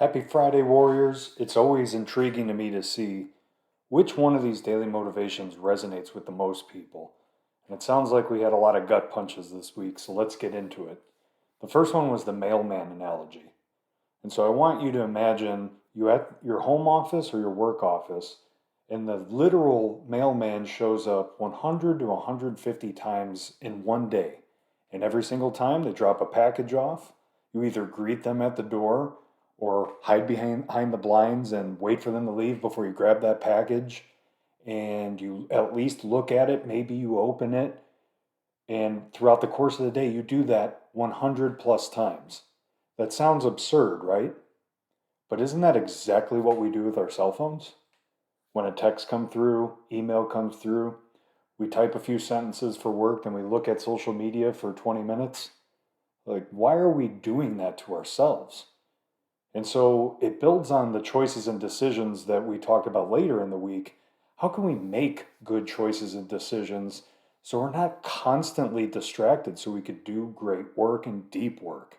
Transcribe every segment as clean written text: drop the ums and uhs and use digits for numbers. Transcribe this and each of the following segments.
Happy Friday, Warriors. It's always intriguing to me to see which one of these daily motivations resonates with the most people. And it sounds like we had a lot of gut punches this week, so let's get into it. The first one was the mailman analogy. And so I want you to imagine you at your home office or your work office, and the literal mailman shows up 100 to 150 times in one day. And every single time they drop a package off, you either greet them at the door or hide behind the blinds and wait for them to leave before you grab that package. And you at least look at it, maybe you open it. And throughout the course of the day, you do that 100 plus times. That sounds absurd, right? But isn't that exactly what we do with our cell phones? When a text comes through, email comes through, we type a few sentences for work, then we look at social media for 20 minutes. Like, why are we doing that to ourselves? And so it builds on the choices and decisions that we talked about later in the week. How can we make good choices and decisions so we're not constantly distracted so we could do great work and deep work?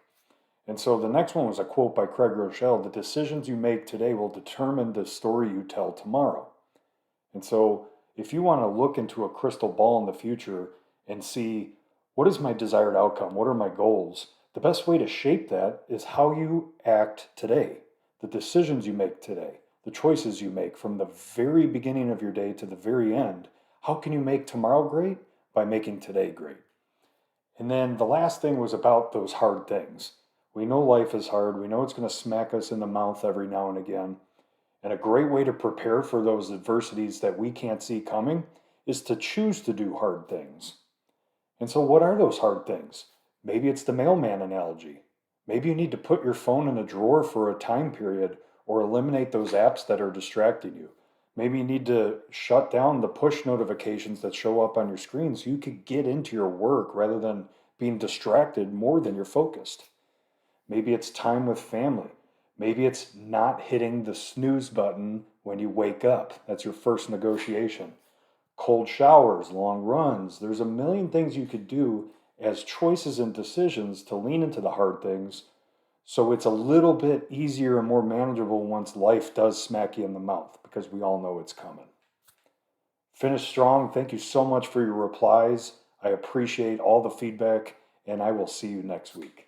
And so the next one was a quote by Craig Groeschel: "The decisions you make today will determine the story you tell tomorrow." And so if you want to look into a crystal ball in the future and see what is my desired outcome, what are my goals, the best way to shape that is how you act today, the decisions you make today, the choices you make from the very beginning of your day to the very end. How can you make tomorrow great? By making today great. And then the last thing was about those hard things. We know life is hard. We know it's going to smack us in the mouth every now and again. And a great way to prepare for those adversities that we can't see coming is to choose to do hard things. And so, what are those hard things? Maybe it's the mailman analogy. Maybe you need to put your phone in a drawer for a time period or eliminate those apps that are distracting you. Maybe you need to shut down the push notifications that show up on your screen so you could get into your work rather than being distracted more than you're focused. Maybe it's time with family. Maybe it's not hitting the snooze button when you wake up. That's your first negotiation. Cold showers, long runs. There's a million things you could do as choices and decisions to lean into the hard things so it's a little bit easier and more manageable once life does smack you in the mouth, because we all know it's coming. Finish strong. Thank you so much for your replies. I appreciate all the feedback, and I will see you next week.